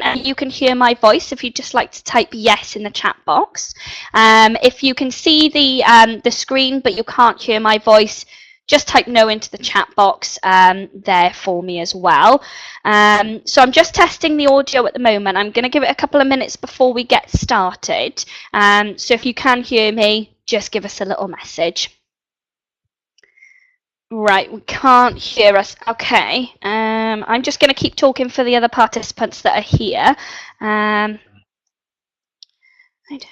and you can hear my voice, if you'd just like to type yes in the chat box. If you can see the screen but you can't hear my voice, just type no into the chat box there for me as well. So I'm just testing the audio at the moment. I'm going to give it a couple of minutes before we get started. So if you can hear me, just give us a little message. Right, we can't hear us. Okay. I'm just going to keep talking for the other participants that are here. How do we?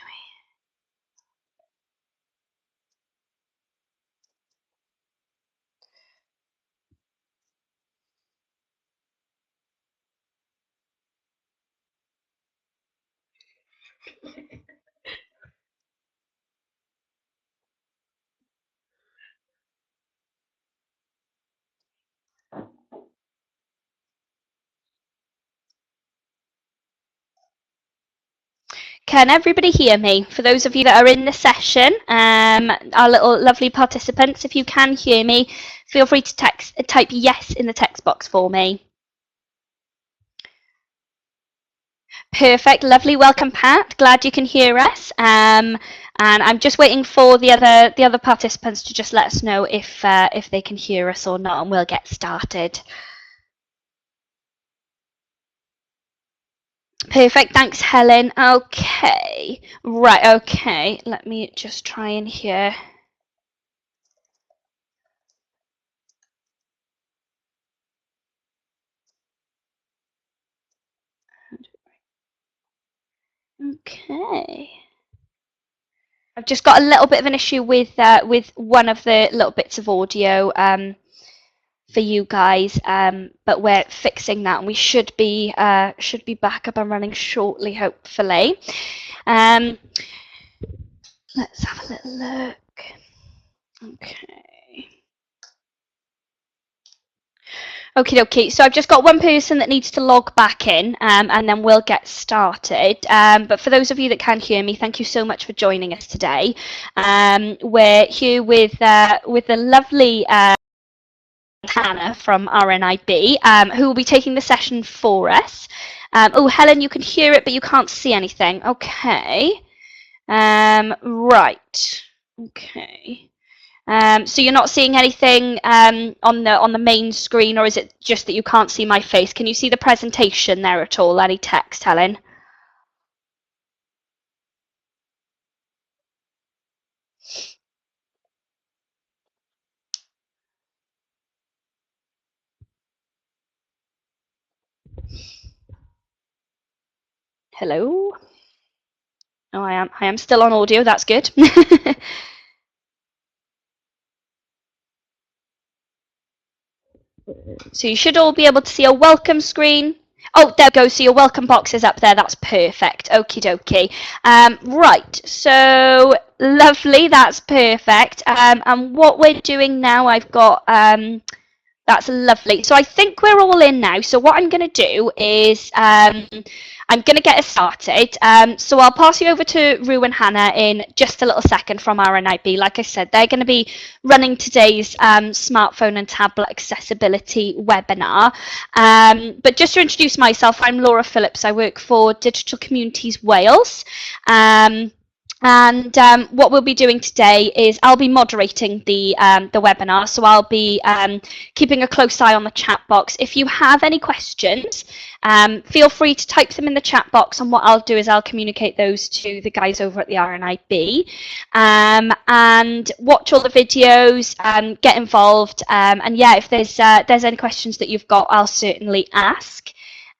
Can everybody hear me? For those of you that are in the session, our little lovely participants, if you can hear me, feel free to type yes in the text box for me. Perfect, lovely, welcome Pat, glad you can hear us. And I'm just waiting for the other participants to just let us know if they can hear us or not, and we'll get started. Perfect, thanks Helen. Okay, right, okay, let me just try and hear. Okay. I've just got a little bit of an issue with one of the little bits of audio for you guys, but we're fixing that, and we should be back up and running shortly, hopefully. Let's have a little look. Okay. Okay, so I've just got one person that needs to log back in, and then we'll get started. But for those of you that can hear me, thank you so much for joining us today. We're here with the lovely Hannah from RNIB, who will be taking the session for us. Oh, Helen, you can hear it, but you can't see anything. Okay. Right. Okay. So you're not seeing anything on the main screen, or is it just that you can't see my face? Can you see the presentation there at all? Any text, Helen? Hello? Oh, I am still on audio. That's good. So you should all be able to see a welcome screen. Oh, there we go. So your welcome box is up there. That's perfect. Okie dokie. Right. So lovely. That's perfect. And what we're doing now, I've got. That's lovely. So I think we're all in now. So what I'm going to do is I'm going to get us started. So I'll pass you over to Rue and Hannah in just a little second from RNIB. Like I said, they're going to be running today's smartphone and tablet accessibility webinar. But just to introduce myself, I'm Laura Phillips. I work for Digital Communities Wales. And what we'll be doing today is I'll be moderating the webinar, so I'll be keeping a close eye on the chat box. If you have any questions, feel free to type them in the chat box, and what I'll do is I'll communicate those to the guys over at the RNIB. And watch all the videos, get involved, and yeah, if there's any questions that you've got, I'll certainly ask.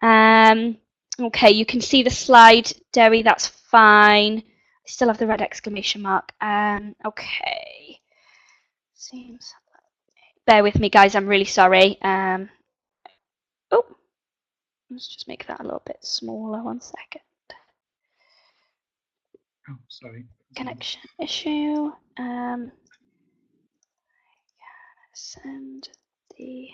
Okay, you can see the slide, Derry, that's fine. I still have the red exclamation mark. Okay. Seems. Bear with me, guys. I'm really sorry. Oh, let's just make that a little bit smaller. 1 second. Oh, sorry. Connection issue. Send the.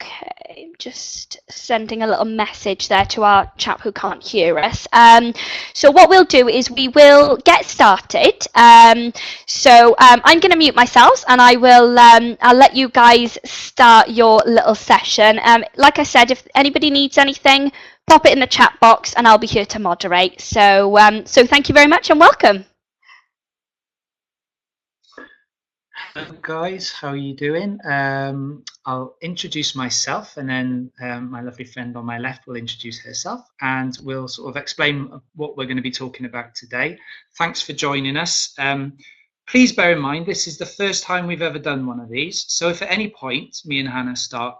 Okay. Just sending a little message there to our chap who can't hear us. So what we'll do is we will get started. I'm going to mute myself, and I will. I'll let you guys start your little session. Like I said, if anybody needs anything, pop it in the chat box, and I'll be here to moderate. So thank you very much and welcome. Hello guys, how are you doing? I'll introduce myself, and then my lovely friend on my left will introduce herself, and we'll sort of explain what we're going to be talking about today. Thanks for joining us. Please bear in mind this is the first time we've ever done one of these, so if at any point me and Hannah start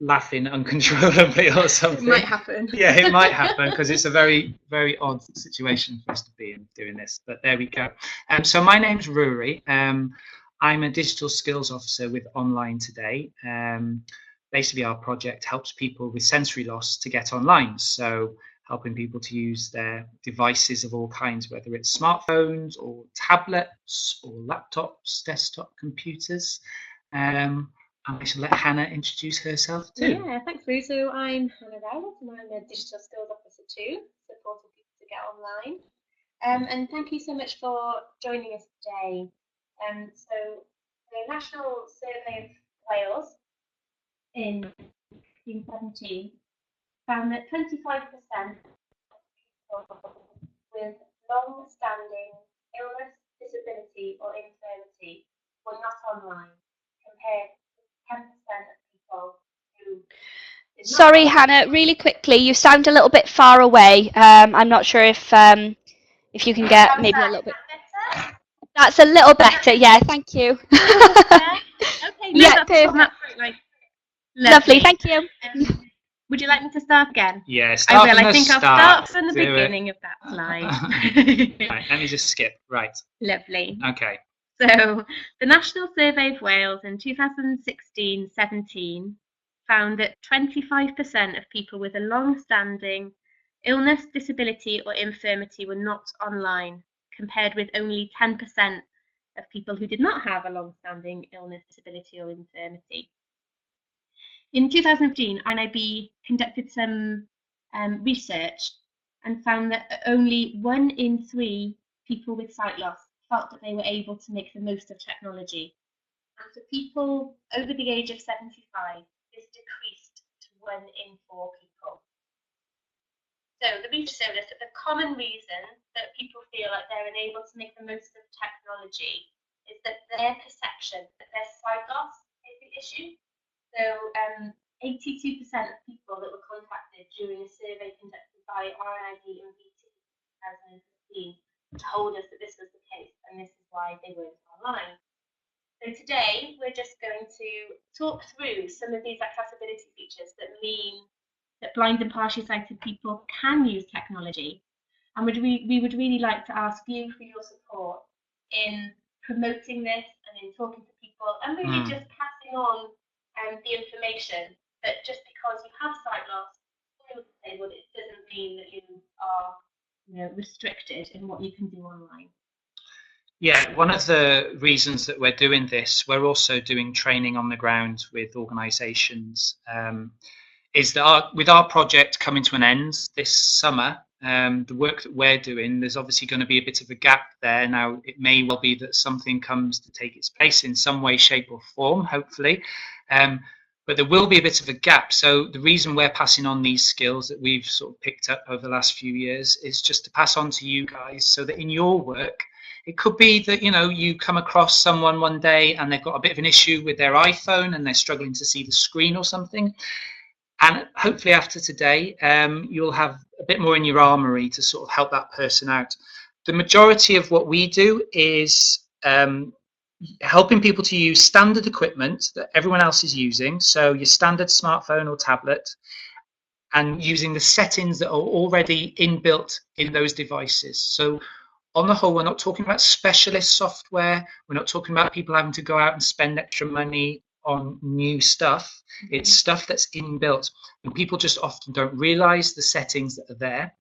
laughing uncontrollably or something, it might happen. Yeah, it might happen because it's a very, very odd situation for us to be in doing this, but there we go. So my name's Rory. I'm a digital skills officer with Online Today. Basically, our project helps people with sensory loss to get online. So helping people to use their devices of all kinds, whether it's smartphones or tablets or laptops, desktop computers. And I shall let Hannah introduce herself too. Yeah, thanks, Lou. So I'm Hannah Rowland, and I'm a digital skills officer too, supporting people to get online. And thank you so much for joining us today. So the National Survey of Wales in 2017 found that 25% of people with long-standing illness, disability or infirmity were not online, compared to 10% of people who did not. Sorry, Hannah, really quickly, you sound a little bit far away. I'm not sure if you can get maybe a little bit. Better? That's a little better, yeah, thank you. Okay, no, Yeah, that's perfect. Lovely, thank you. Would you like me to start again? Yeah, start I will. from I think the I'll start from the beginning of that slide. Right, let me just skip. Right. Lovely. Okay. So, the National Survey of Wales in 2016-17 found that 25% of people with a long-standing illness, disability or infirmity were not online, compared with only 10% of people who did not have a long-standing illness, disability or infirmity. In 2015, RNIB conducted some research and found that only 1 in 3 people with sight loss felt that they were able to make the most of technology. And for people over the age of 75, this decreased to 1 in 4 people. So the research showed us that the common reason that people feel like they're unable to make the most of technology is that their perception that their sight loss is the issue. So 82% of people that were contacted during a survey conducted by RNIB in 2015 told us that this was the case, and this is why they weren't online. So today we're just going to talk through some of these accessibility features that mean that blind and partially sighted people can use technology, and we would really like to ask you for your support in promoting this and in talking to people and really just passing on the information that just because you have sight loss or you're disabled, it doesn't mean that you are restricted in what you can do online. Yeah, one of the reasons that we're doing this, we're also doing training on the ground with organisations, is that with our project coming to an end this summer, the work that we're doing, there's obviously going to be a bit of a gap there. Now, it may well be that something comes to take its place in some way, shape or form, hopefully. But there will be a bit of a gap. So the reason we're passing on these skills that we've sort of picked up over the last few years is just to pass on to you guys so that in your work, it could be that, you come across someone one day and they've got a bit of an issue with their iPhone and they're struggling to see the screen or something. And hopefully after today, you'll have a bit more in your armory to sort of help that person out. The majority of what we do is helping people to use standard equipment that everyone else is using. So your standard smartphone or tablet, and using the settings that are already inbuilt in those devices. So on the whole, we're not talking about specialist software. We're not talking about people having to go out and spend extra money on new stuff. It's stuff that's inbuilt, and people just often don't realize the settings that are there.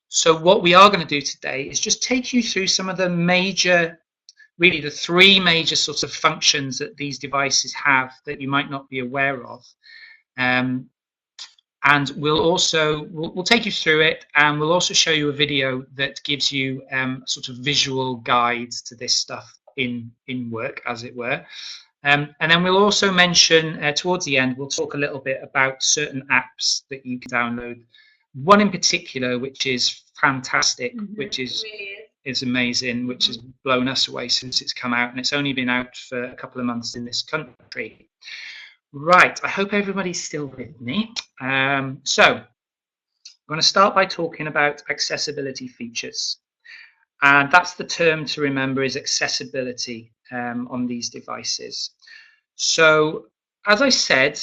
So what we are going to do today is just take you through some of the major, really the 3 major sorts of functions that these devices have that you might not be aware of. And we'll take you through it, and we'll also show you a video that gives you sort of visual guides to this stuff in work, as it were. And then we'll also mention towards the end, we'll talk a little bit about certain apps that you can download. One in particular, which is fantastic, which is amazing, which has blown us away since it's come out, and it's only been out for a couple of months in this country. Right, I hope everybody's still with me. So I'm going to start by talking about accessibility features. And that's the term to remember, is accessibility on these devices. So as I said,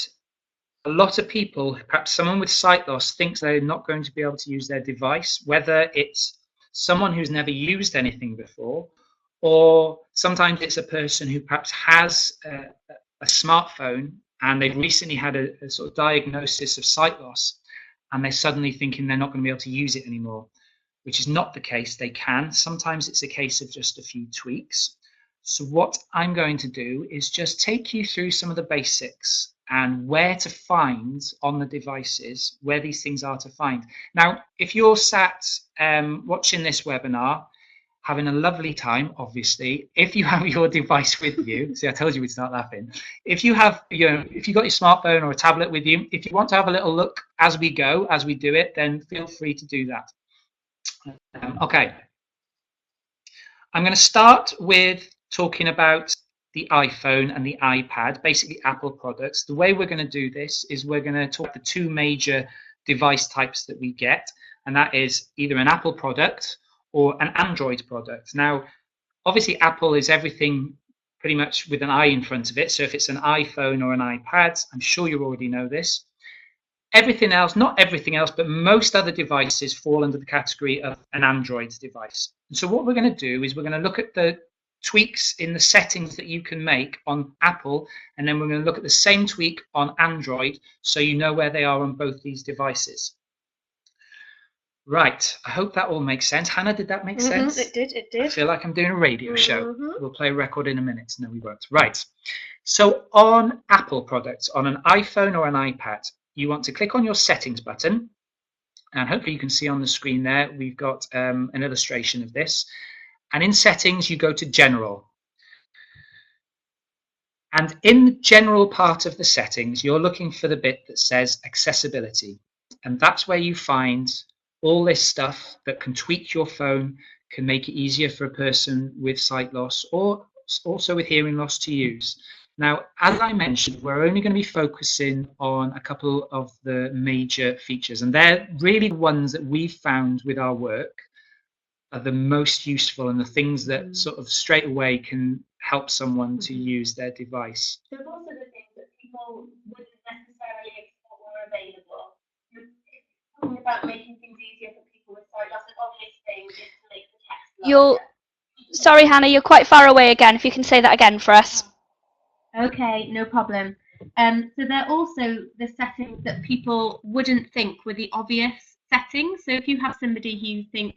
a lot of people, perhaps someone with sight loss, thinks they're not going to be able to use their device, whether it's someone who's never used anything before, or sometimes it's a person who perhaps has a smartphone and they've recently had a sort of diagnosis of sight loss, and they're suddenly thinking they're not going to be able to use it anymore, which is not the case. They can. Sometimes it's a case of just a few tweaks. So what I'm going to do is just take you through some of the basics and where to find on the devices, where these things are to find. Now, if you're sat watching this webinar, having a lovely time, obviously, if you have your device with you, see, I told you we'd start laughing. If you have, if you've got your smartphone or a tablet with you, if you want to have a little look as we go, as we do it, then feel free to do that. Okay. I'm going to start with talking about the iPhone and the iPad, basically Apple products. The way we're going to do this is we're going to talk the two major device types that we get, and that is either an Apple product or an Android product. Now, obviously, Apple is everything pretty much with an I in front of it. So if it's an iPhone or an iPad, I'm sure you already know this. Everything else, not everything else, but most other devices fall under the category of an Android device. And so what we're going to do is we're going to look at the tweaks in the settings that you can make on Apple, and then we're going to look at the same tweak on Android, so you know where they are on both these devices. Right, I hope that all makes sense. Hannah, did that make sense? It did, it did. I feel like I'm doing a radio show. We'll play a record in a minute. No, we won't. Right, so on Apple products, on an iPhone or an iPad, you want to click on your settings button, and hopefully you can see on the screen there, we've got an illustration of this. And in settings, you go to general. And in the general part of the settings, you're looking for the bit that says accessibility. And that's where you find all this stuff that can tweak your phone, can make it easier for a person with sight loss or also with hearing loss to use. Now, as I mentioned, we're only going to be focusing on a couple of the major features, and they're really the ones that we've found with our work are the most useful and the things that sort of straight away can help someone to use their device. There's also the things that people wouldn't necessarily expect were available. You're talking about making things easier for people with sight loss. An obvious thing is to make the text larger. Sorry, Hannah, you're quite far away again. If you can say that again for us. Okay, no problem. So there are also the settings that people wouldn't think were the obvious settings. So if you have somebody who you think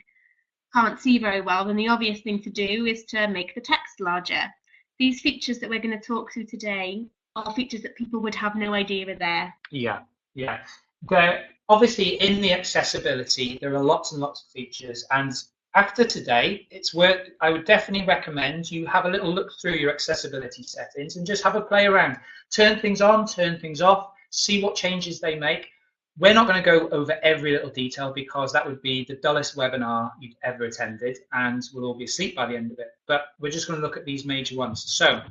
can't see very well, then the obvious thing to do is to make the text larger. These features that we're going to talk through today are features that people would have no idea are there. Yeah. They're obviously in the accessibility, there are lots and lots of features, and after today, I would definitely recommend you have a little look through your accessibility settings and just have a play around. Turn things on, turn things off, see what changes they make. We're not going to go over every little detail because that would be the dullest webinar you've ever attended, and we'll all be asleep by the end of it. But we're just going to look at these major ones. So,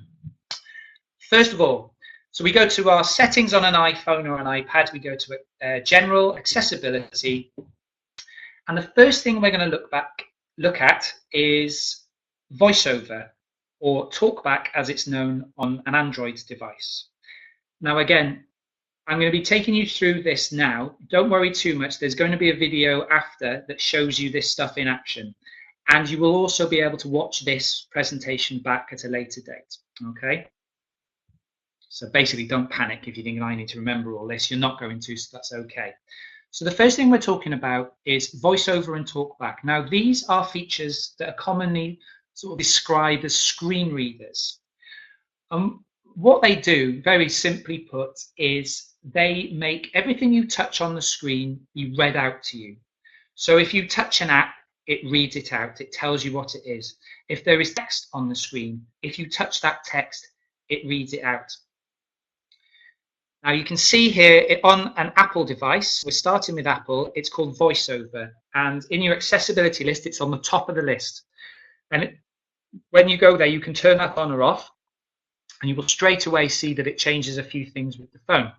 first of all, so we go to our settings on an iPhone or an iPad. We go to general accessibility, and the first thing we're going to look at is VoiceOver, or TalkBack as it's known on an Android device. Now, again, I'm going to be taking you through this now. Don't worry too much. There's going to be a video after that shows you this stuff in action. And you will also be able to watch this presentation back at a later date. Okay? So basically, don't panic if you think I need to remember all this. You're not going to, so that's okay. So the first thing we're talking about is VoiceOver and TalkBack. Now, these are features that are commonly sort of described as screen readers. What they do, very simply put, is they make everything you touch on the screen be read out to you. So if you touch an app, it reads it out. It tells you what it is. If there is text on the screen, if you touch that text, it reads it out. Now you can see here on an Apple device, we're starting with Apple, it's called VoiceOver. And in your accessibility list, it's on the top of the list. And when you go there, you can turn that on or off. And you will straight away see that it changes a few things with the phone.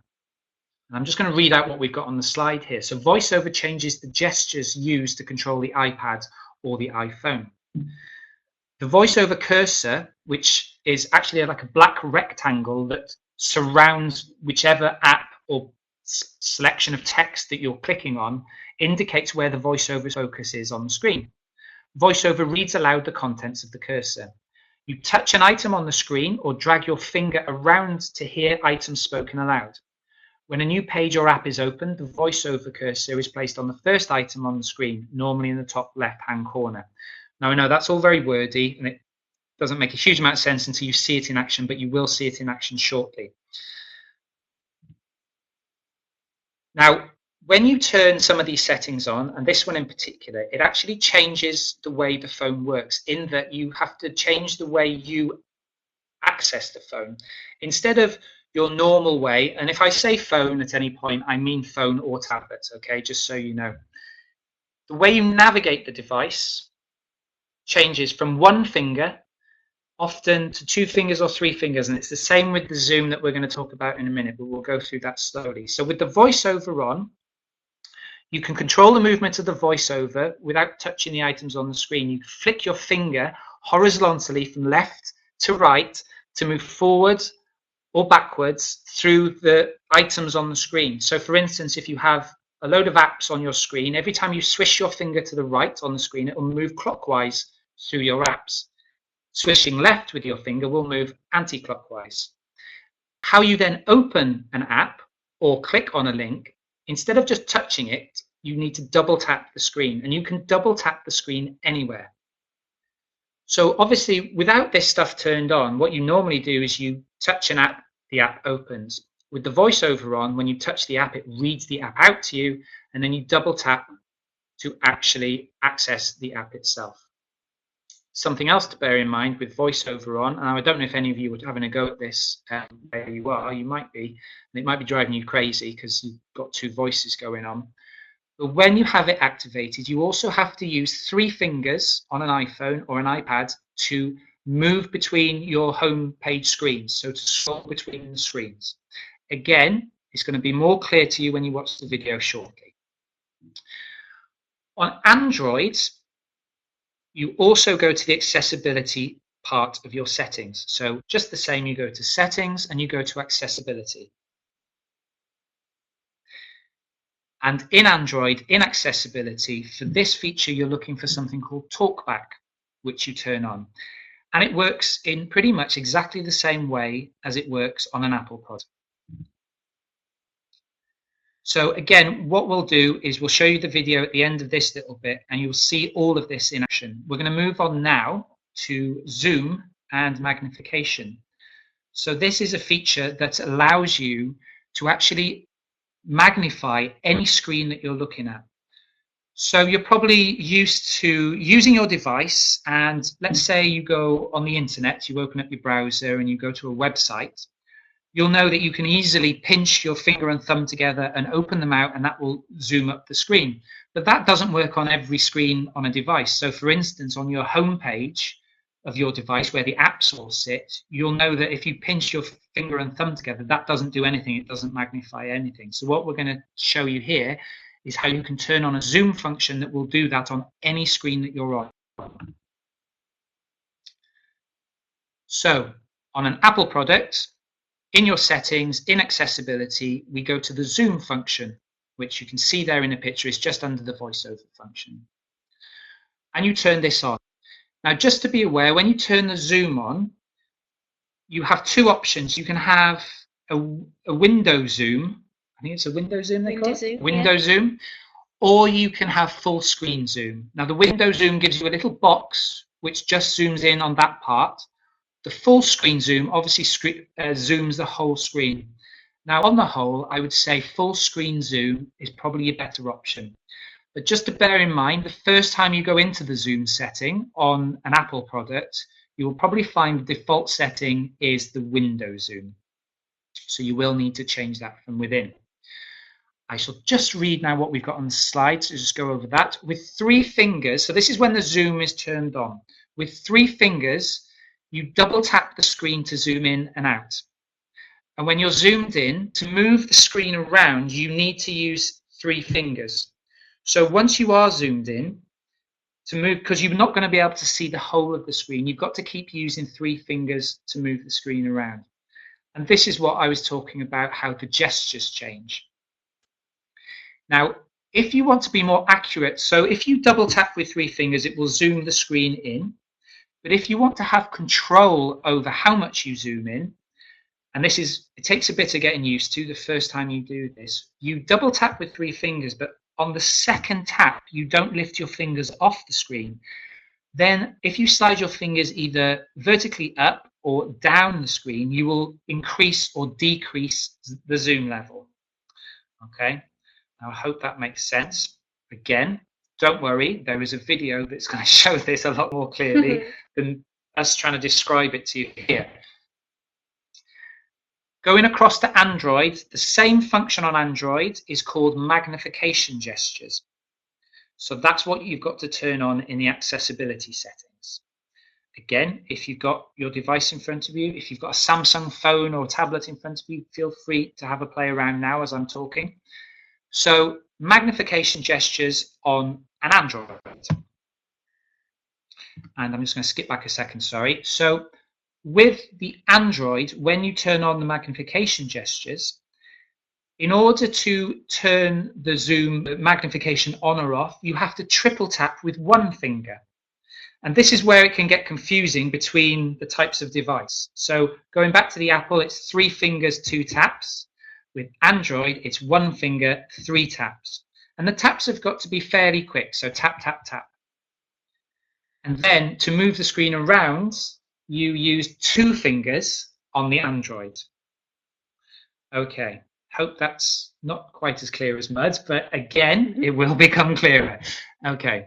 And I'm just going to read out what we've got on the slide here. So VoiceOver changes the gestures used to control the iPad or the iPhone. The VoiceOver cursor, which is actually like a black rectangle that surrounds whichever app or selection of text that you're clicking on, indicates where the VoiceOver focus is on the screen. VoiceOver reads aloud the contents of the cursor. You touch an item on the screen or drag your finger around to hear items spoken aloud. When a new page or app is opened, the VoiceOver cursor is placed on the first item on the screen, normally in the top left-hand corner. Now, I know that's all very wordy, and it doesn't make a huge amount of sense until you see it in action, but you will see it in action shortly. Now, when you turn some of these settings on, and this one in particular, it actually changes the way the phone works, in that you have to change the way you access the phone. Instead of your normal way, and if I say phone at any point, I mean phone or tablet, okay, just so you know. The way you navigate the device changes from one finger often to 2 fingers or 3 fingers, and it's the same with the zoom that we're going to talk about in a minute, but we'll go through that slowly. So with the VoiceOver on, you can control the movement of the VoiceOver without touching the items on the screen. You flick your finger horizontally from left to right to move forward or backwards through the items on the screen. So for instance, if you have a load of apps on your screen, every time you swish your finger to the right on the screen, it will move clockwise through your apps. Swishing left with your finger will move anti-clockwise. How you then open an app or click on a link, instead of just touching it, you need to double tap the screen, and you can double tap the screen anywhere. So obviously, without this stuff turned on, what you normally do is you touch an app, the app opens. With the VoiceOver on, when you touch the app, it reads the app out to you, and then you double tap to actually access the app itself. Something else to bear in mind with VoiceOver on, and I don't know if any of you are having a go at this where you are, you might be, and it might be driving you crazy because you've got 2 voices going on. But when you have it activated, you also have to use 3 fingers on an iPhone or an iPad to move between your home page screens, so to scroll between the screens. Again, it's going to be more clear to you when you watch the video shortly. On Android, you also go to the accessibility part of your settings. So just the same, you go to settings and you go to accessibility. And in Android, in accessibility, for this feature, you're looking for something called TalkBack, which you turn on. And it works in pretty much exactly the same way as it works on an Apple product. So again, what we'll do is we'll show you the video at the end of this little bit, and you'll see all of this in action. We're going to move on now to zoom and magnification. So this is a feature that allows you to actually magnify any screen that you're looking at. So you're probably used to using your device, and let's say you go on the internet, you open up your browser and you go to a website. You'll know that you can easily pinch your finger and thumb together and open them out, and that will zoom up the screen. But that doesn't work on every screen on a device. So for instance, on your home page of your device where the apps all sit, you'll know that if you pinch your finger and thumb together, that doesn't do anything. It doesn't magnify anything. So what we're going to show you here is how you can turn on a zoom function that will do that on any screen that you're on. So on an Apple product, in your settings, in accessibility, we go to the zoom function, which you can see there in the picture is just under the VoiceOver function. And you turn this on. Now, just to be aware, when you turn the zoom on, you have 2 options. You can have a window zoom. I think it's a window zoom they call it? Window zoom. Or you can have full screen zoom. Now, the window zoom gives you a little box which just zooms in on that part. The full screen zoom obviously zooms the whole screen. Now, on the whole, I would say full screen zoom is probably a better option. But just to bear in mind, the first time you go into the zoom setting on an Apple product, you will probably find the default setting is the window zoom. So you will need to change that from within. I shall just read now what we've got on the slide, so just go over that. With 3 fingers, so this is when the zoom is turned on. With 3 fingers, you double tap the screen to zoom in and out. And when you're zoomed in, to move the screen around, you need to use 3 fingers. So once you are zoomed in, to move, because you're not going to be able to see the whole of the screen, you've got to keep using 3 fingers to move the screen around. And this is what I was talking about, how the gestures change. Now, if you want to be more accurate, so if you double tap with 3 fingers, it will zoom the screen in. But if you want to have control over how much you zoom in, and this is, it takes a bit of getting used to the first time you do this, you double tap with 3 fingers, but on the second tap, you don't lift your fingers off the screen. Then if you slide your fingers either vertically up or down the screen, you will increase or decrease the zoom level. Okay, now I hope that makes sense. Again, don't worry, there is a video that's going to show this a lot more clearly than us trying to describe it to you here. Going across to Android, the same function on Android is called magnification gestures. So that's what you've got to turn on in the accessibility settings. Again, if you've got your device in front of you, if you've got a Samsung phone or tablet in front of you, feel free to have a play around now as I'm talking. So magnification gestures on an Android. And I'm just going to skip back a second, sorry. So with the Android, when you turn on the magnification gestures, in order to turn the zoom magnification on or off, you have to triple tap with 1 finger. And this is where it can get confusing between the types of device. So going back to the Apple, it's 3 fingers, 2 taps. With Android, it's 1 finger, 3 taps. And the taps have got to be fairly quick, so tap, tap, tap. And then to move the screen around, you use 2 fingers on the Android. Okay, hope that's not quite as clear as mud, but again, it will become clearer. Okay.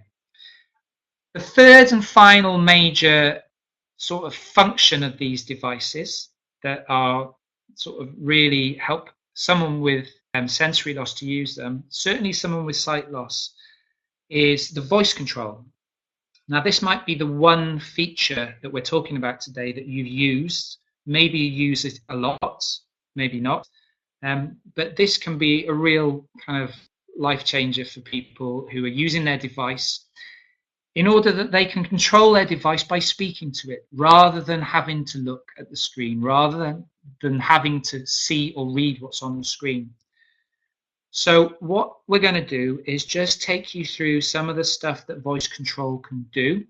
The third and final major sort of function of these devices that are sort of really help someone with sensory loss to use them, certainly someone with sight loss, is the voice control. Now, this might be the one feature that we're talking about today that you've used. Maybe you use it a lot, maybe not. But this can be a real kind of life changer for people who are using their device in order that they can control their device by speaking to it, rather than having to look at the screen, rather than having to see or read what's on the screen. So what we're going to do is just take you through some of the stuff that voice control can do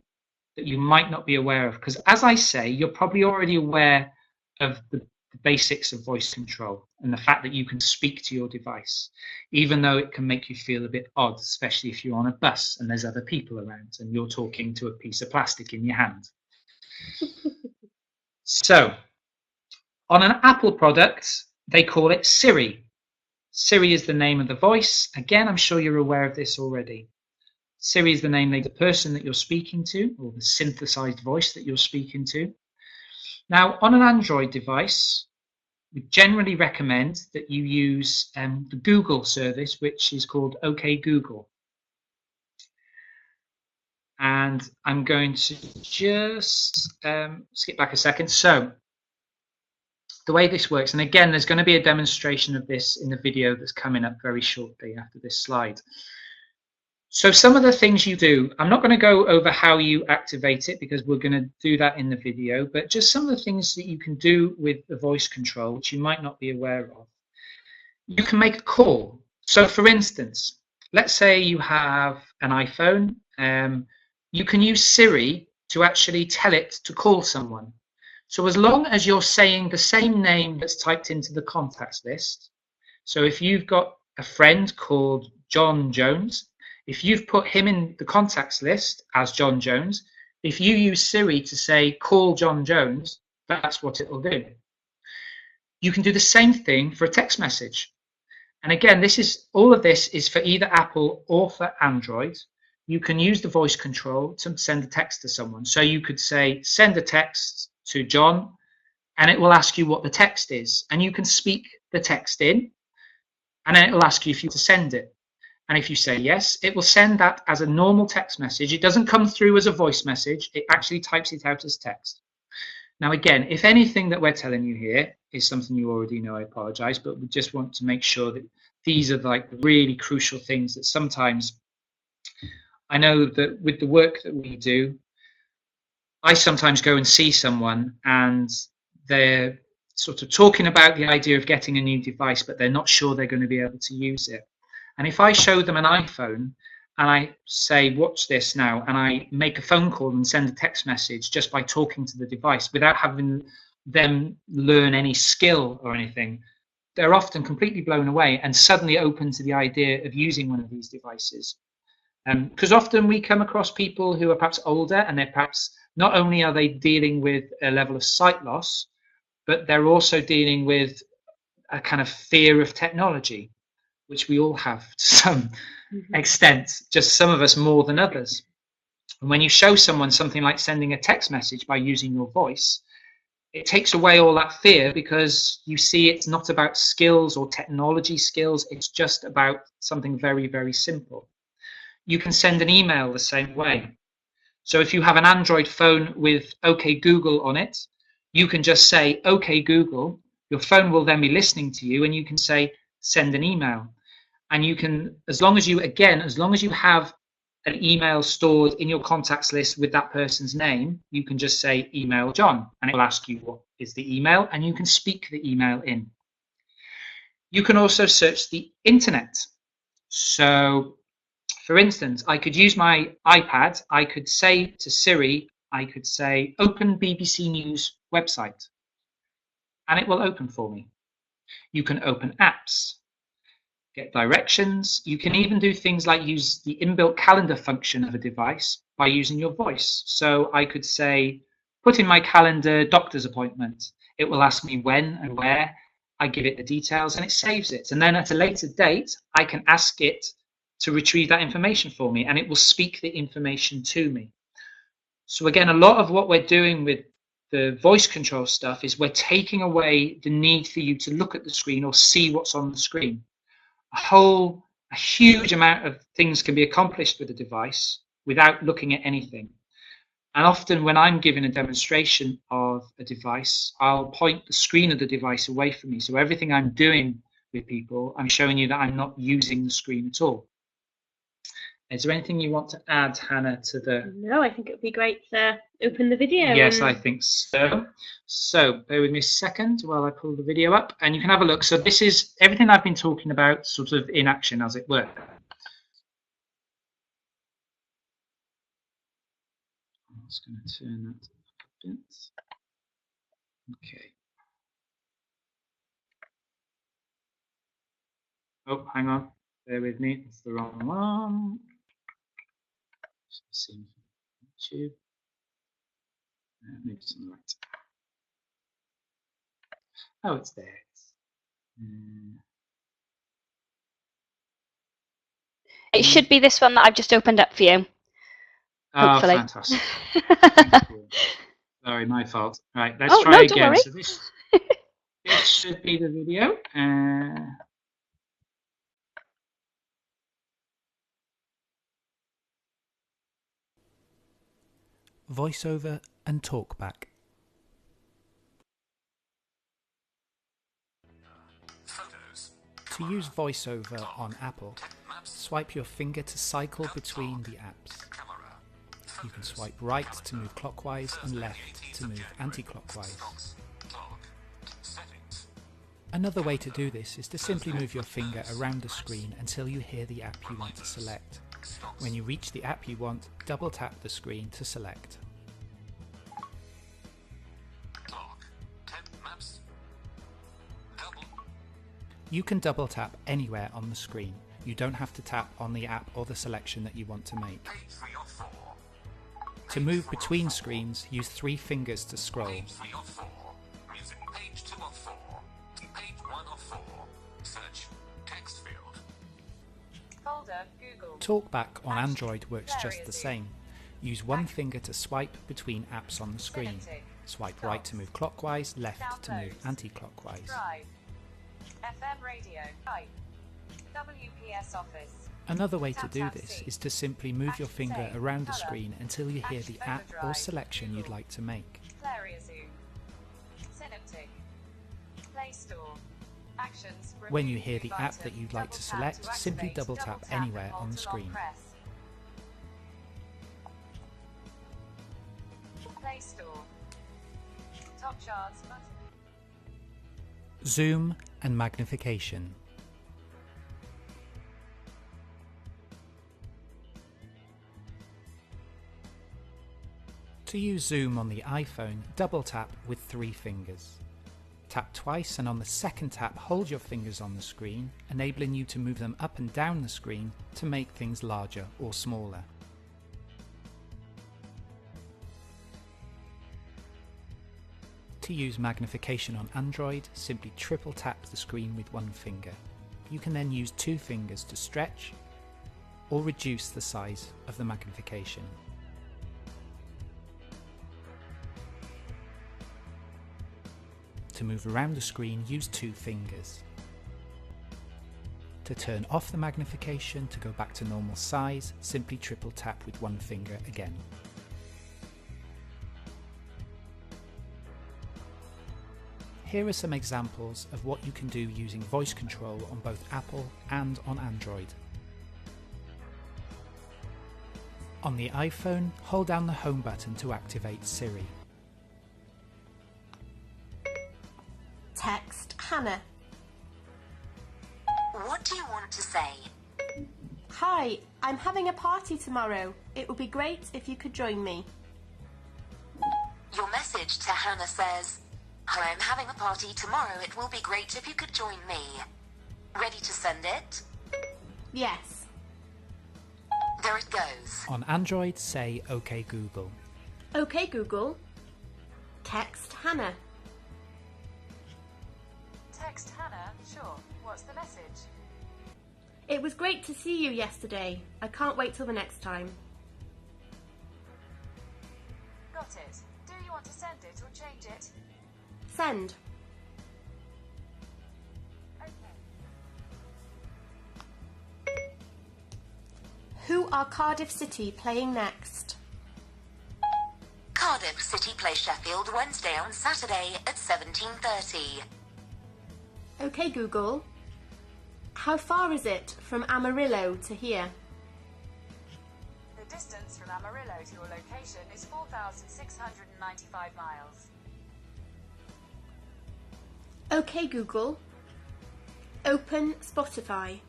that you might not be aware of. Because as I say, you're probably already aware of the basics of voice control and the fact that you can speak to your device, even though it can make you feel a bit odd, especially if you're on a bus and there's other people around and you're talking to a piece of plastic in your hand. So on an Apple product, they call it Siri. Siri is the name of the voice. Again, I'm sure you're aware of this already. Siri is the name of the person that you're speaking to, or the synthesized voice that you're speaking to. Now, on an Android device, we generally recommend that you use the Google service, which is called OK Google. And I'm going to just skip back a second. So the way this works, and again, there's going to be a demonstration of this in the video that's coming up very shortly after this slide. So some of the things you do, I'm not going to go over how you activate it because we're going to do that in the video, but just some of the things that you can do with the voice control, which you might not be aware of. You can make a call. So for instance, let's say you have an iPhone. You can use Siri to actually tell it to call someone. So as long as you're saying the same name that's typed into the contacts list, so if you've got a friend called John Jones, if you've put him in the contacts list as John Jones, if you use Siri to say, call John Jones, that's what it'll do. You can do the same thing for a text message. And again, all of this is for either Apple or for Android. You can use the voice control to send a text to someone. So you could say, send a text to John, and it will ask you what the text is. And you can speak the text in, and then it will ask you if you want to send it. And if you say yes, it will send that as a normal text message. It doesn't come through as a voice message. It actually types it out as text. Now, again, if anything that we're telling you here is something you already know, I apologize, but we just want to make sure that these are like really crucial things that sometimes I know that with the work that we do, I sometimes go and see someone and they're sort of talking about the idea of getting a new device, but they're not sure they're going to be able to use it. And if I show them an iPhone and I say, watch this now, and I make a phone call and send a text message just by talking to the device without having them learn any skill or anything, they're often completely blown away and suddenly open to the idea of using one of these devices. Because often we come across people who are perhaps older, and they're perhaps not only are they dealing with a level of sight loss, but they're also dealing with a kind of fear of technology, which we all have to some extent, just some of us more than others. And when you show someone something like sending a text message by using your voice, it takes away all that fear, because you see it's not about skills or technology skills, it's just about something very, very simple. You can send an email the same way. So if you have an Android phone with OK Google on it, you can just say, OK Google, your phone will then be listening to you, and you can say, send an email. And you can, as long as you have an email stored in your contacts list with that person's name, you can just say email John, and it will ask you what is the email, and you can speak the email in. You can also search the internet. So, for instance, I could use my iPad, I could say to Siri, I could say open BBC News website, and it will open for me. You can open apps, get directions. You can even do things like use the inbuilt calendar function of a device by using your voice. So I could say, put in my calendar doctor's appointment. It will ask me when and where. I give it the details and it saves it. And then at a later date, I can ask it to retrieve that information for me, and it will speak the information to me. So again, a lot of what we're doing with the voice control stuff is we're taking away the need for you to look at the screen or see what's on the screen. A huge amount of things can be accomplished with a device without looking at anything. And often when I'm giving a demonstration of a device, I'll point the screen of the device away from me. So everything I'm doing with people, I'm showing you that I'm not using the screen at all. Is there anything you want to add, Hannah, to the... No, I think it would be great to open the video. Yes, I think so. So bear with me a second while I pull the video up, and you can have a look. So this is everything I've been talking about sort of in action, as it were. I'm just going to turn that up a bit. Okay. Oh, hang on. Bear with me. It's the wrong one. See YouTube. Maybe it's on the right. Oh, it's there. It should be this one that I've just opened up for you. Oh, Hopefully. fantastic. Thank you. Sorry, my fault. Right, let's try again. Don't worry. So this should be the video. Voiceover and talkback. To use VoiceOver on Apple, swipe your finger to cycle between the apps. You can swipe right to move clockwise and left to move anti-clockwise. Another way to do this is to simply move your finger around the screen until you hear the app you want to select. When you reach the app you want, double tap the screen to select. You can double tap anywhere on the screen. You don't have to tap on the app or the selection that you want to make. To move between screens, use 3 fingers to scroll. Talkback on Android works just the same. Use one finger to swipe between apps on the screen. Swipe right to move clockwise, left to move anti-clockwise. FM radio. WPS office. Another way to do this is to simply move your finger around the screen until you hear the app or selection you'd like to make. Play Store. Actions. When you hear the app that you'd like to select, simply double tap anywhere on the screen. Play Store. Top charts button. Zoom and magnification. To use Zoom on the iPhone, double tap with 3 fingers. Tap twice and on the second tap hold your fingers on the screen, enabling you to move them up and down the screen to make things larger or smaller. To use magnification on Android, simply triple tap the screen with 1 finger. You can then use 2 fingers to stretch or reduce the size of the magnification. To move around the screen, use 2 fingers. To turn off the magnification to go back to normal size, simply triple tap with 1 finger again. Here are some examples of what you can do using voice control on both Apple and on Android. On the iPhone, hold down the home button to activate Siri. Text Hannah. What do you want to say? Hi, I'm having a party tomorrow. It would be great if you could join me. Your message to Hannah says, "Hi, I'm having a party tomorrow. It will be great if you could join me." Ready to send it? Yes. There it goes. On Android, say OK Google. OK Google. Text Hannah. Text Hannah. Sure. What's the message? It was great to see you yesterday. I can't wait till the next time. Got it. Do you want to send it or change it? Send. Okay. Who are Cardiff City playing next? Cardiff City play Sheffield Wednesday on Saturday at 17:30. OK Google. How far is it from Amarillo to here? The distance from Amarillo to your location is 4,695 miles. OK Google. Open Spotify.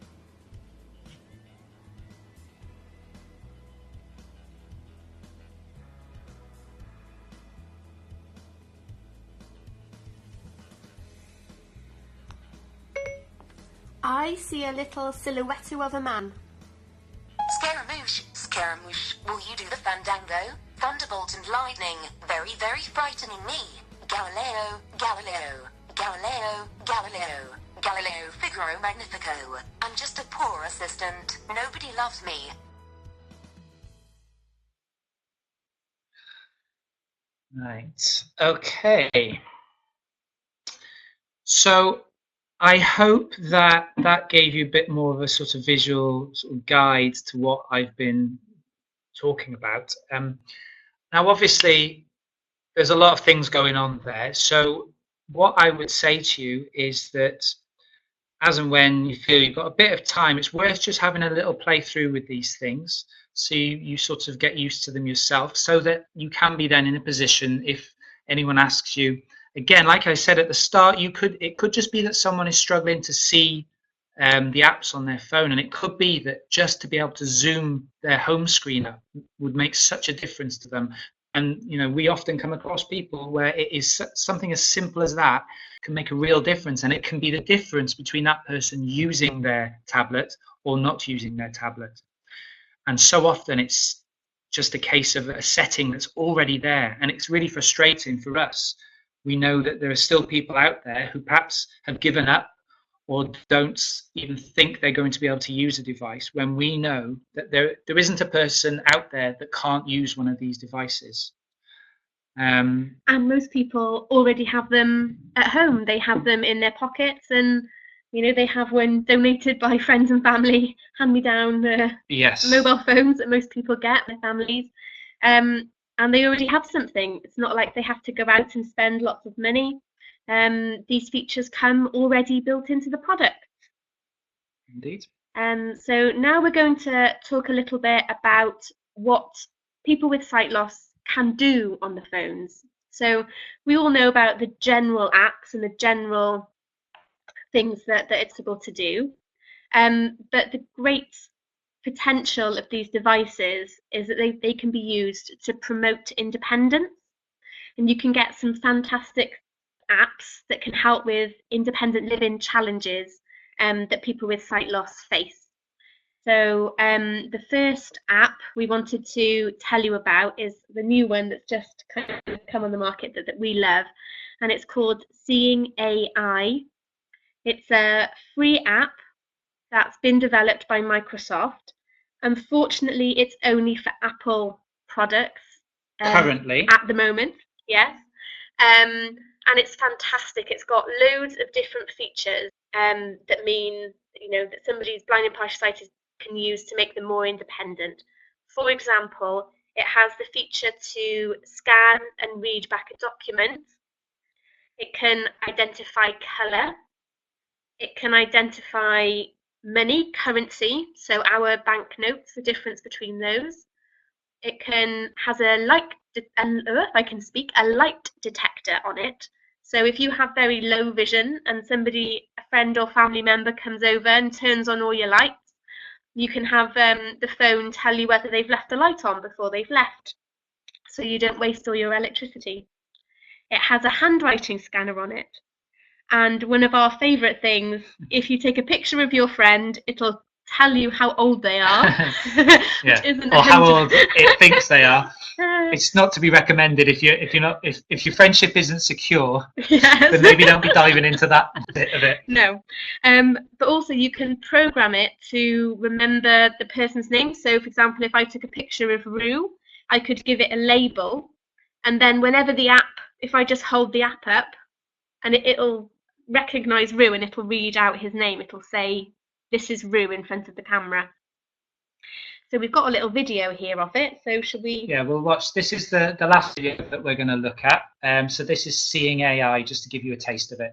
I see a little silhouette of a man. Scaramouche, Scaramouche, will you do the fandango? Thunderbolt and lightning, very, very frightening me. Galileo, Galileo, Galileo, Galileo, Galileo Figaro Magnifico. I'm just a poor assistant. Nobody loves me. Right. Okay. So I hope that that gave you a bit more of a sort of visual sort of guide to what I've been talking about. Now, obviously, there's a lot of things going on there. So what I would say to you is that as and when you feel you've got a bit of time, it's worth just having a little playthrough with these things so you sort of get used to them yourself so that you can be then in a position if anyone asks you. Again, like I said at the start, it could just be that someone is struggling to see the apps on their phone, and it could be that just to be able to zoom their home screen up would make such a difference to them. And we often come across people where it is something as simple as that can make a real difference, and it can be the difference between that person using their tablet or not using their tablet. And so often it's just a case of a setting that's already there, and it's really frustrating for us. We know that there are still people out there who perhaps have given up or don't even think they're going to be able to use a device, when we know that there isn't a person out there that can't use one of these devices. And most people already have them at home. They have them in their pockets, and they have one donated by friends and family, hand-me-down Yes. mobile phones that most people get, their families. And they already have something. It's not like they have to go out and spend lots of money. These features come already built into the product. Indeed. So now we're going to talk a little bit about what people with sight loss can do on the phones. So we all know about the general apps and the general things that it's able to do. But the great potential of these devices is that they can be used to promote independence. And you can get some fantastic apps that can help with independent living challenges that people with sight loss face. So the first app we wanted to tell you about is the new one that's just kind of come on the market that we love, and it's called Seeing AI. It's a free app that's been developed by Microsoft. Unfortunately, it's only for Apple products. Currently. At the moment, yes. And it's fantastic. It's got loads of different features that mean, that somebody's blind and partially sighted can use to make them more independent. For example, it has the feature to scan and read back a document. It can identify colour. It can identify money, currency, so our banknotes, the difference between those. It has a light detector on it. So if you have very low vision and a friend or family member comes over and turns on all your lights, you can have the phone tell you whether they've left a light on before they've left, so you don't waste all your electricity. It has a handwriting scanner on it. And one of our favourite things, if you take a picture of your friend, it'll tell you how old they are. Yeah. Or how old it thinks they are. It's not to be recommended if your friendship isn't secure. Yes. Then maybe don't be diving into that bit of it. No. But also you can program it to remember the person's name. So for example, if I took a picture of Rue, I could give it a label, and then whenever if I just hold the app up, and it'll recognize Rue and it'll read out his name. It'll say, "This is Rue," in front of the camera. So we've got a little video here of it. So should we? Yeah, we'll watch. This is the last video that we're going to look at. So this is Seeing AI, just to give you a taste of it.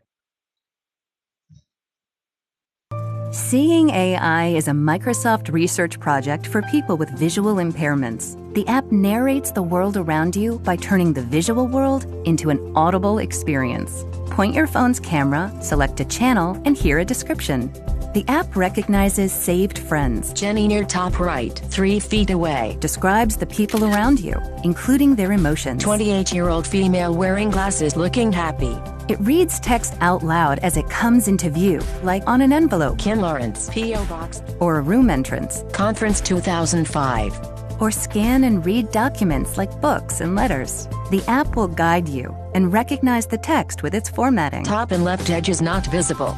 Seeing AI is a Microsoft research project for people with visual impairments. The app narrates the world around you by turning the visual world into an audible experience. Point your phone's camera, select a channel, and hear a description. The app recognizes saved friends. Jenny near top right, 3 feet away. Describes the people around you, including their emotions. 28-year-old female wearing glasses looking happy. It reads text out loud as it comes into view, like on an envelope. Ken Lawrence, P.O. Box. Or a room entrance. Conference 2005. Or scan and read documents like books and letters. The app will guide you and recognize the text with its formatting. Top and left edge is not visible.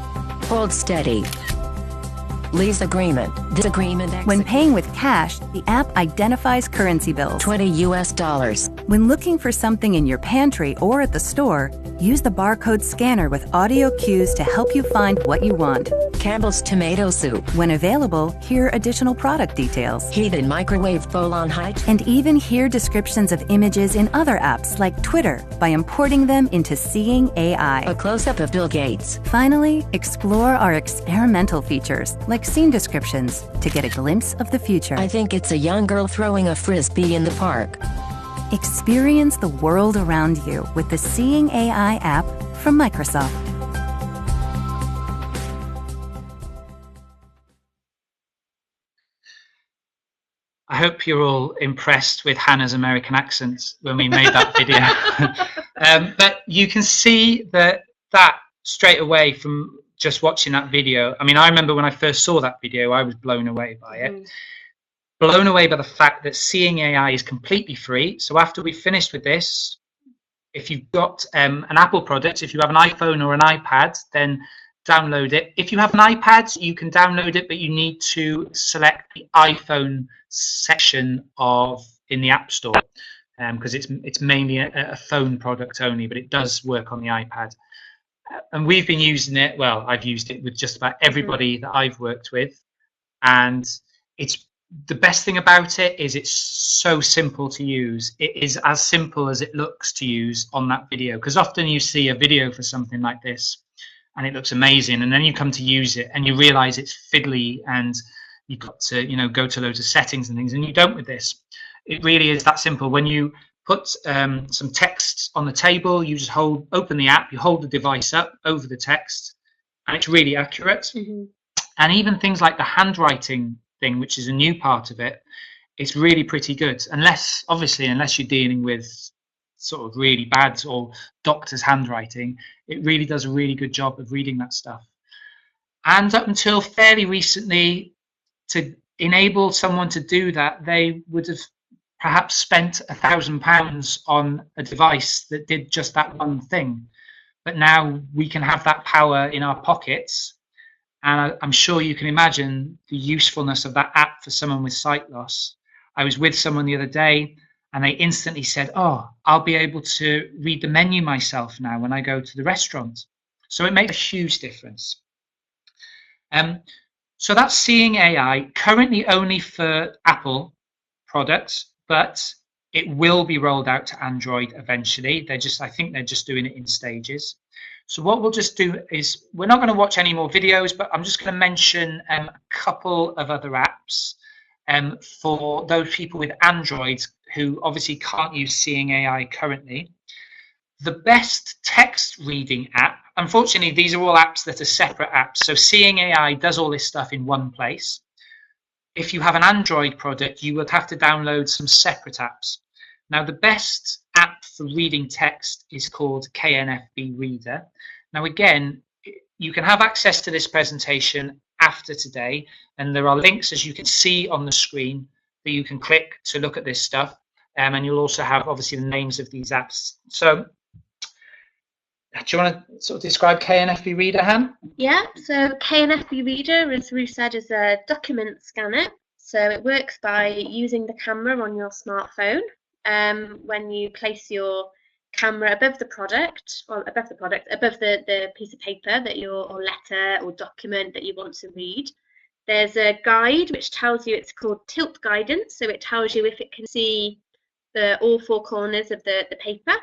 Hold steady. Lease agreement. Disagreement. When paying with cash, the app identifies currency bills. $20. When looking for something in your pantry or at the store, use the barcode scanner with audio cues to help you find what you want. Campbell's tomato soup. When available, hear additional product details. Heated microwave bowl on height. And even hear descriptions of images in other apps like Twitter by importing them into Seeing AI. A close-up of Bill Gates. Finally, explore our experimental features like scene descriptions to get a glimpse of the future. I think it's a young girl throwing a frisbee in the park. Experience the world around you with the Seeing AI app from Microsoft. I hope you're all impressed with Hannah's American accent when we made that video. But you can see that straight away from just watching that video. I mean, I remember when I first saw that video, I was blown away by it. Blown away by the fact that Seeing AI is completely free. So after we've finished with this, if you've got an Apple product, if you have an iPhone or an iPad, then download it. If you have an iPad, you can download it, but you need to select the iPhone section in the App Store, because it's mainly a phone product only, but it does work on the iPad. And we've been using it. Well, I've used it with just about everybody that I've worked with, and it's the best thing about it is it's so simple to use. It is as simple as it looks to use on that video, because often you see a video for something like this and it looks amazing, and then you come to use it and you realize it's fiddly and you've got to, you know, go to loads of settings and things, and you don't with this. It really is that simple. When you put some text on the table, you just open the app, you hold the device up over the text, and it's really accurate. And even things like the handwriting thing, which is a new part of it, it's really pretty good. Unless you're dealing with sort of really bad or doctor's handwriting, it really does a really good job of reading that stuff. And up until fairly recently, to enable someone to do that, they would have perhaps spent £1,000 on a device that did just that one thing. But now we can have that power in our pockets. And I'm sure you can imagine the usefulness of that app for someone with sight loss. I was with someone the other day and they instantly said, oh, I'll be able to read the menu myself now when I go to the restaurant. So it makes a huge difference. So that's Seeing AI, currently only for Apple products, but it will be rolled out to Android eventually. I think they're just doing it in stages. So what we'll just do is, we're not going to watch any more videos, but I'm just going to mention a couple of other apps for those people with Android who obviously can't use Seeing AI currently. The best text reading app, unfortunately, these are all apps that are separate apps. So Seeing AI does all this stuff in one place. If you have an Android product, you would have to download some separate apps. Now, the best app for reading text is called KNFB Reader. Now, again, you can have access to this presentation after today, and there are links, as you can see on the screen, that you can click to look at this stuff. And you'll also have, obviously, the names of these apps. So, do you want to sort of describe KNFB Reader, Han? Yeah, so KNFB Reader, as Ruth said, is a document scanner. So it works by using the camera on your smartphone. When you place your camera above the product, above the piece of paper that or letter or document that you want to read, there's a guide which tells you, it's called tilt guidance. So it tells you if it can see all four corners of the paper.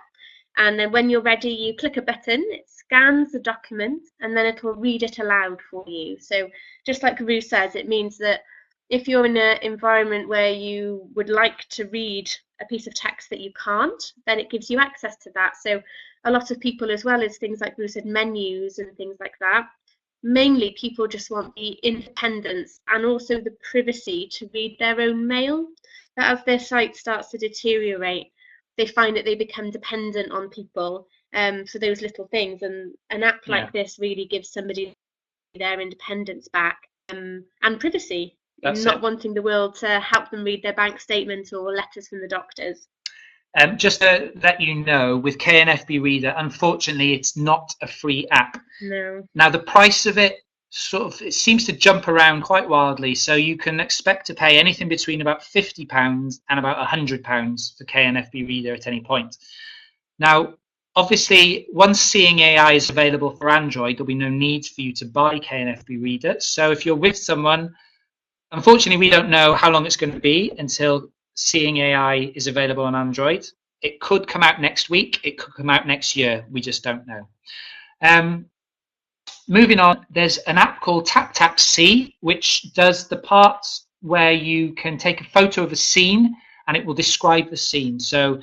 And then when you're ready, you click a button, it scans the document, and then it will read it aloud for you. So just like Ruth says, it means that if you're in an environment where you would like to read a piece of text that you can't, then it gives you access to that. So a lot of people, as well as things like Ruth said, menus and things like that, mainly people just want the independence and also the privacy to read their own mail. But as their sight starts to deteriorate, they find that they become dependent on people for those little things, and an app like this really gives somebody their independence back and privacy. Not wanting the world to help them read their bank statement or letters from the doctors. Just to let you know, with KNFB Reader, unfortunately, it's not a free app. No. Now, the price of it it seems to jump around quite wildly. So you can expect to pay anything between about £50 and about £100 for KNFB Reader at any point. Now, obviously, once Seeing AI is available for Android, there'll be no need for you to buy KNFB Reader. So if you're with someone, unfortunately, we don't know how long it's going to be until Seeing AI is available on Android. It could come out next week. It could come out next year. We just don't know. Moving on, there's an app called TapTapSee, which does the parts where you can take a photo of a scene and it will describe the scene. So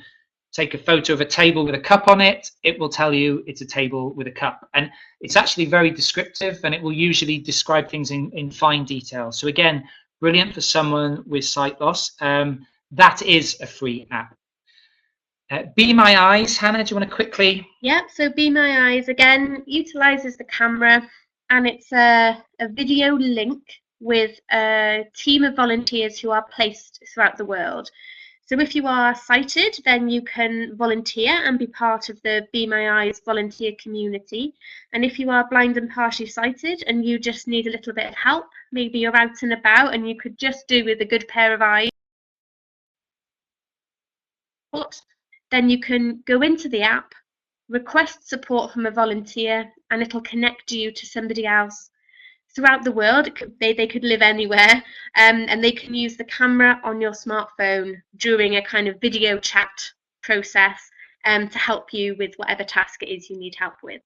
take a photo of a table with a cup on it, it will tell you it's a table with a cup. And it's actually very descriptive, and it will usually describe things in fine detail. So again, brilliant for someone with sight loss. That is a free app. Be My Eyes, Hannah, do you want to quickly? Yeah, so Be My Eyes, again, utilises the camera, and it's a video link with a team of volunteers who are placed throughout the world. So if you are sighted, then you can volunteer and be part of the Be My Eyes volunteer community. And if you are blind and partially sighted and you just need a little bit of help, maybe you're out and about and you could just do with a good pair of eyes, then you can go into the app, request support from a volunteer, and it'll connect you to somebody else throughout the world. They could live anywhere, and they can use the camera on your smartphone during a kind of video chat process to help you with whatever task it is you need help with.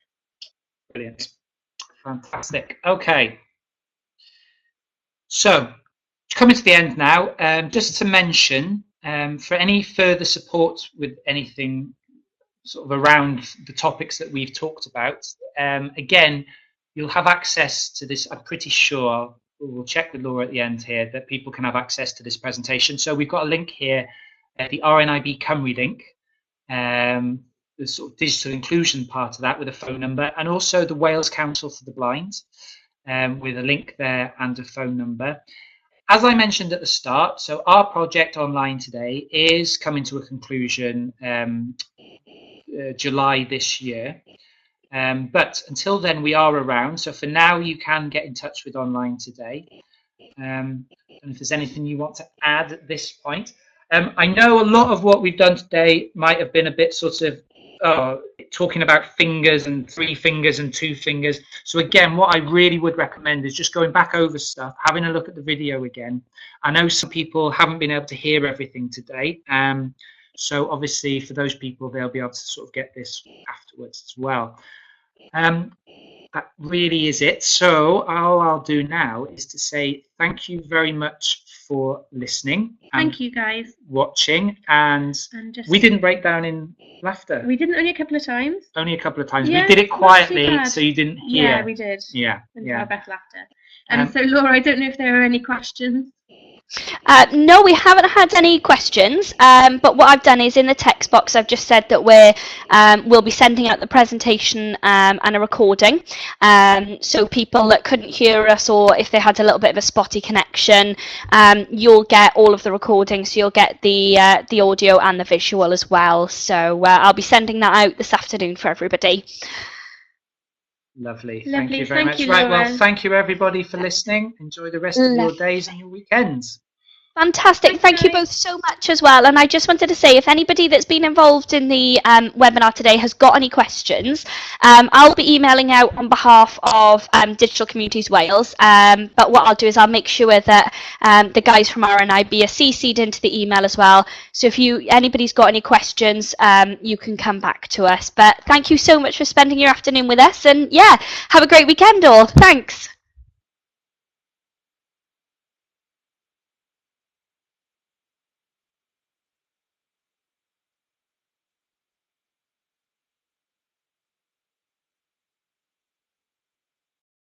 Brilliant. Fantastic. Okay. So, coming to the end now, just to mention, for any further support with anything sort of around the topics that we've talked about, again, you'll have access to this. I'm pretty sure, we'll check with Laura at the end here, that people can have access to this presentation. So we've got a link here, the RNIB Cymru link, the sort of digital inclusion part of that with a phone number, and also the Wales Council for the Blind with a link there and a phone number. As I mentioned at the start, so our project online today is coming to a conclusion July this year. But until then, we are around. So for now, you can get in touch with Online Today. And if there's anything you want to add at this point. I know a lot of what we've done today might have been a bit sort of talking about fingers and 3 fingers and 2 fingers. So again, what I really would recommend is just going back over stuff, having a look at the video again. I know some people haven't been able to hear everything today. So obviously for those people, they'll be able to sort of get this afterwards as well. That really is it. So all I'll do now is to say thank you very much for listening. Thank you, guys. Watching, and we didn't break down in laughter. We didn't, only a couple of times. Only a couple of times. Yeah, we did it quietly, so you didn't hear. Yeah, we did. Yeah, And yeah. our best laughter. So Laura, I don't know if there are any questions. No, we haven't had any questions, but what I've done is in the text box I've just said that we'll be sending out the presentation and a recording, so people that couldn't hear us, or if they had a little bit of a spotty connection, you'll get all of the recordings, so you'll get the audio and the visual as well. So I'll be sending that out this afternoon for everybody. Lovely. Thank you very much. Laura. Right, well, thank you everybody for listening. Enjoy the rest of your days and your weekends. Fantastic. Thank you both so much as well. And I just wanted to say, if anybody that's been involved in the webinar today has got any questions, I'll be emailing out on behalf of Digital Communities Wales. But what I'll do is I'll make sure that the guys from RNIB are CC'd into the email as well. So if anybody's got any questions, you can come back to us. But thank you so much for spending your afternoon with us. And yeah, have a great weekend all. Thanks.